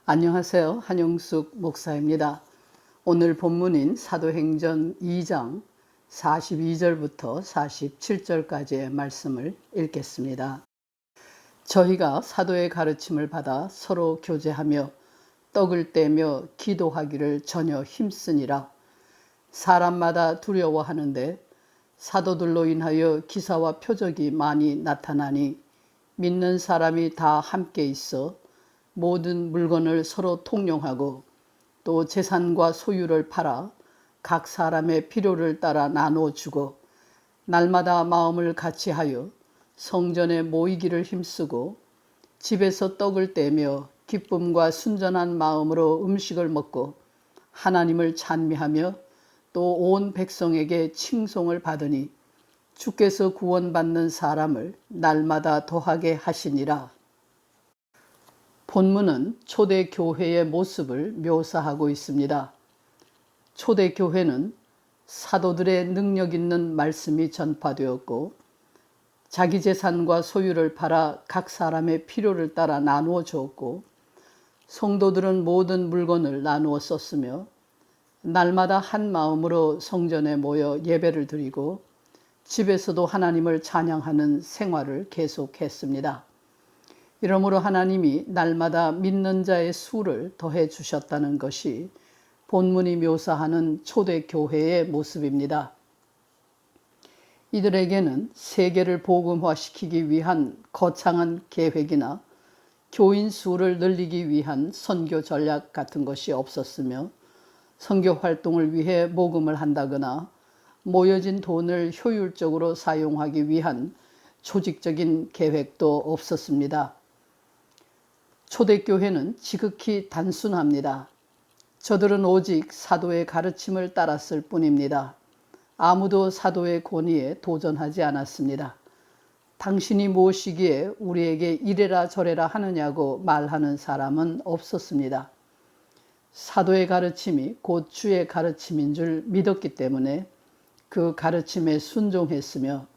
안녕하세요. 한용숙 목사입니다. 오늘 본문인 사도행전 2장 42절부터 47절까지의 말씀을 읽겠습니다. 저희가 사도의 가르침을 받아 서로 교제하며 떡을 떼며 기도하기를 전혀 힘쓰니라. 사람마다 두려워하는데 사도들로 인하여 기사와 표적이 많이 나타나니 믿는 사람이 다 함께 있어 모든 물건을 서로 통용하고 또 재산과 소유를 팔아 각 사람의 필요를 따라 나누어 주고 날마다 마음을 같이하여 성전에 모이기를 힘쓰고 집에서 떡을 떼며 기쁨과 순전한 마음으로 음식을 먹고 하나님을 찬미하며 또 온 백성에게 칭송을 받으니 주께서 구원받는 사람을 날마다 더하게 하시니라. 본문은 초대교회의 모습을 묘사하고 있습니다. 초대교회는 사도들의 능력 있는 말씀이 전파되었고 자기 재산과 소유를 팔아 각 사람의 필요를 따라 나누어 주었고 성도들은 모든 물건을 나누어 썼으며 날마다 한 마음으로 성전에 모여 예배를 드리고 집에서도 하나님을 찬양하는 생활을 계속했습니다. 이러므로 하나님이 날마다 믿는 자의 수를 더해 주셨다는 것이 본문이 묘사하는 초대교회의 모습입니다. 이들에게는 세계를 복음화시키기 위한 거창한 계획이나 교인 수를 늘리기 위한 선교 전략 같은 것이 없었으며 선교 활동을 위해 모금을 한다거나 모여진 돈을 효율적으로 사용하기 위한 조직적인 계획도 없었습니다. 초대교회는 지극히 단순합니다. 저들은 오직 사도의 가르침을 따랐을 뿐입니다. 아무도 사도의 권위에 도전하지 않았습니다. 당신이 무엇이기에 우리에게 이래라 저래라 하느냐고 말하는 사람은 없었습니다. 사도의 가르침이 곧 주의 가르침인 줄 믿었기 때문에 그 가르침에 순종했으며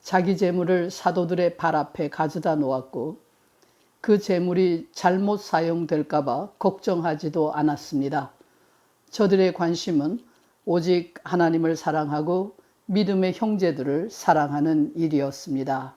자기 재물을 사도들의 발 앞에 가져다 놓았고 그 재물이 잘못 사용될까 봐 걱정하지도 않았습니다. 저들의 관심은 오직 하나님을 사랑하고 믿음의 형제들을 사랑하는 일이었습니다.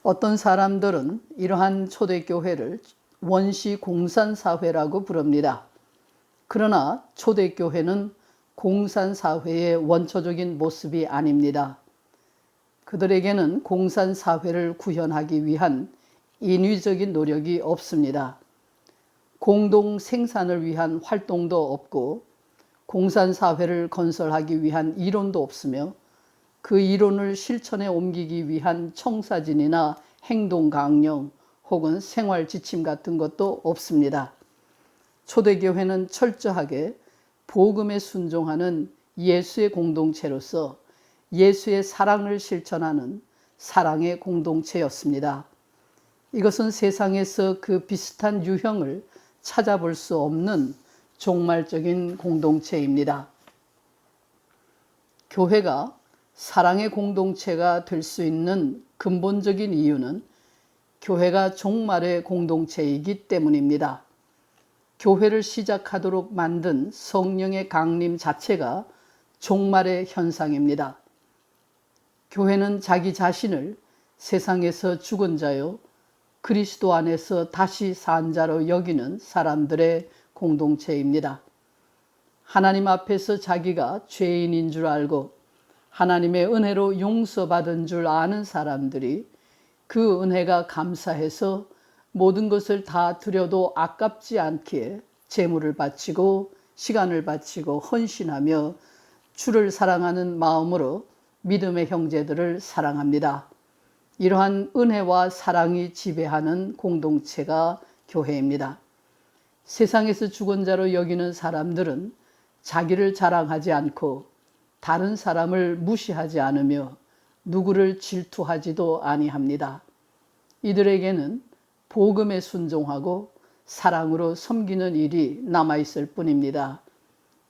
어떤 사람들은 이러한 초대교회를 원시 공산사회라고 부릅니다. 그러나 초대교회는 공산사회의 원초적인 모습이 아닙니다. 그들에게는 공산사회를 구현하기 위한 인위적인 노력이 없습니다. 공동 생산을 위한 활동도 없고 공산사회를 건설하기 위한 이론도 없으며 그 이론을 실천에 옮기기 위한 청사진이나 행동 강령 혹은 생활 지침 같은 것도 없습니다. 초대교회는 철저하게 복음에 순종하는 예수의 공동체로서 예수의 사랑을 실천하는 사랑의 공동체였습니다. 이것은 세상에서 그 비슷한 유형을 찾아볼 수 없는 종말적인 공동체입니다. 교회가 사랑의 공동체가 될 수 있는 근본적인 이유는 교회가 종말의 공동체이기 때문입니다. 교회를 시작하도록 만든 성령의 강림 자체가 종말의 현상입니다. 교회는 자기 자신을 세상에서 죽은 자요 그리스도 안에서 다시 산 자로 여기는 사람들의 공동체입니다. 하나님 앞에서 자기가 죄인인 줄 알고 하나님의 은혜로 용서받은 줄 아는 사람들이 그 은혜가 감사해서 모든 것을 다 드려도 아깝지 않기에 재물을 바치고 시간을 바치고 헌신하며 주를 사랑하는 마음으로 믿음의 형제들을 사랑합니다. 이러한 은혜와 사랑이 지배하는 공동체가 교회입니다. 세상에서 죽은 자로 여기는 사람들은 자기를 자랑하지 않고 다른 사람을 무시하지 않으며 누구를 질투하지도 아니합니다. 이들에게는 복음에 순종하고 사랑으로 섬기는 일이 남아있을 뿐입니다.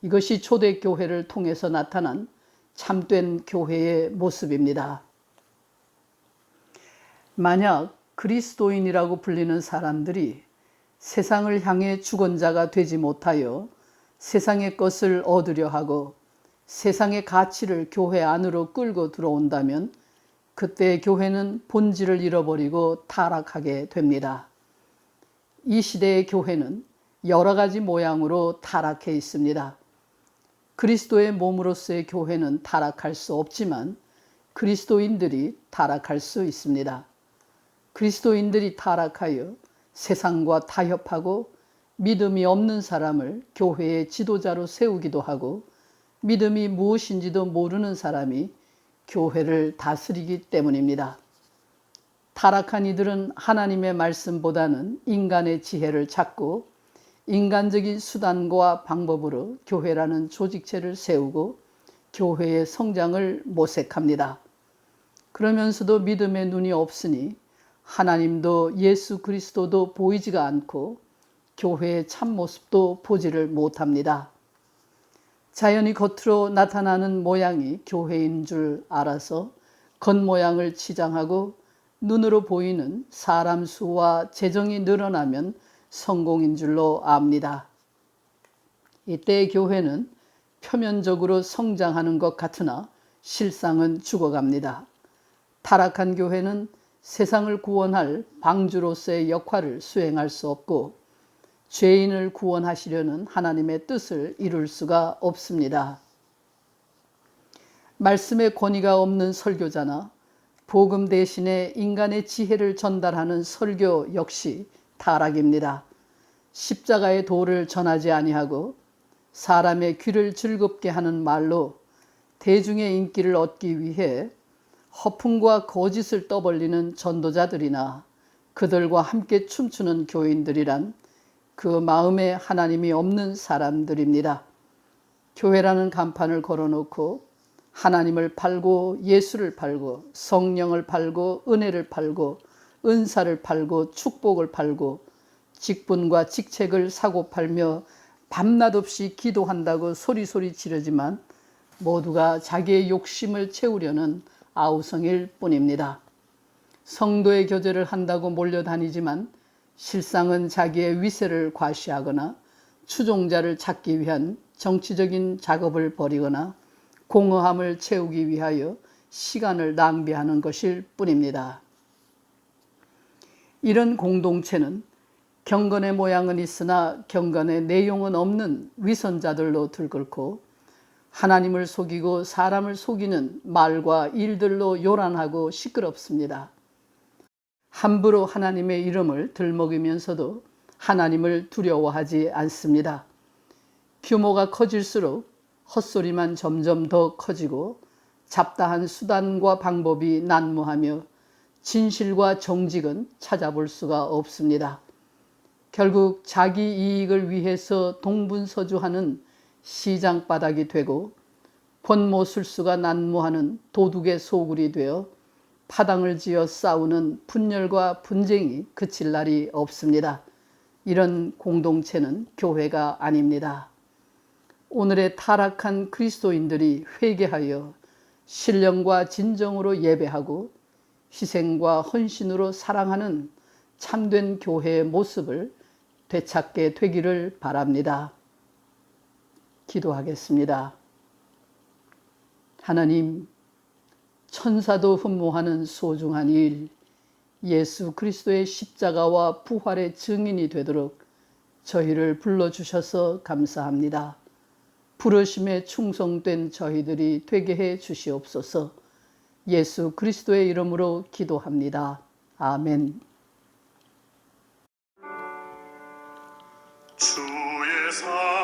이것이 초대교회를 통해서 나타난 참된 교회의 모습입니다. 만약 그리스도인이라고 불리는 사람들이 세상을 향해 주권자가 되지 못하여 세상의 것을 얻으려 하고 세상의 가치를 교회 안으로 끌고 들어온다면 그때 교회는 본질을 잃어버리고 타락하게 됩니다. 이 시대의 교회는 여러 가지 모양으로 타락해 있습니다. 그리스도의 몸으로서의 교회는 타락할 수 없지만 그리스도인들이 타락할 수 있습니다. 그리스도인들이 타락하여 세상과 타협하고 믿음이 없는 사람을 교회의 지도자로 세우기도 하고 믿음이 무엇인지도 모르는 사람이 교회를 다스리기 때문입니다. 타락한 이들은 하나님의 말씀보다는 인간의 지혜를 찾고 인간적인 수단과 방법으로 교회라는 조직체를 세우고 교회의 성장을 모색합니다. 그러면서도 믿음의 눈이 없으니 하나님도 예수 그리스도도 보이지가 않고 교회의 참모습도 보지를 못합니다. 자연히 겉으로 나타나는 모양이 교회인 줄 알아서 겉모양을 치장하고 눈으로 보이는 사람 수와 재정이 늘어나면 성공인 줄로 압니다. 이때 교회는 표면적으로 성장하는 것 같으나 실상은 죽어갑니다. 타락한 교회는 세상을 구원할 방주로서의 역할을 수행할 수 없고 죄인을 구원하시려는 하나님의 뜻을 이룰 수가 없습니다. 말씀의 권위가 없는 설교자나 복음 대신에 인간의 지혜를 전달하는 설교 역시 타락입니다. 십자가의 도를 전하지 아니하고 사람의 귀를 즐겁게 하는 말로 대중의 인기를 얻기 위해 허풍과 거짓을 떠벌리는 전도자들이나 그들과 함께 춤추는 교인들이란 그 마음에 하나님이 없는 사람들입니다. 교회라는 간판을 걸어놓고 하나님을 팔고 예수를 팔고 성령을 팔고 은혜를 팔고 은사를 팔고 축복을 팔고 직분과 직책을 사고 팔며 밤낮 없이 기도한다고 소리소리 지르지만 모두가 자기의 욕심을 채우려는 아우성일 뿐입니다. 성도의 교제를 한다고 몰려다니지만 실상은 자기의 위세를 과시하거나 추종자를 찾기 위한 정치적인 작업을 벌이거나 공허함을 채우기 위하여 시간을 낭비하는 것일 뿐입니다. 이런 공동체는 경건의 모양은 있으나 경건의 내용은 없는 위선자들로 들끓고 하나님을 속이고 사람을 속이는 말과 일들로 요란하고 시끄럽습니다. 함부로 하나님의 이름을 들먹이면서도 하나님을 두려워하지 않습니다. 규모가 커질수록 헛소리만 점점 더 커지고 잡다한 수단과 방법이 난무하며 진실과 정직은 찾아볼 수가 없습니다. 결국 자기 이익을 위해서 동분서주하는 시장바닥이 되고 권모술수가 난무하는 도둑의 소굴이 되어 파당을 지어 싸우는 분열과 분쟁이 그칠 날이 없습니다. 이런 공동체는 교회가 아닙니다. 오늘의 타락한 그리스도인들이 회개하여 신령과 진정으로 예배하고 희생과 헌신으로 사랑하는 참된 교회의 모습을 되찾게 되기를 바랍니다. 기도하겠습니다. 하나님, 천사도 흠모하는 소중한 일, 예수 그리스도의 십자가와 부활의 증인이 되도록 저희를 불러주셔서 감사합니다. 부르심에 충성된 저희들이 되게 해 주시옵소서. 예수 그리스도의 이름으로 기도합니다. 아멘. 주의 사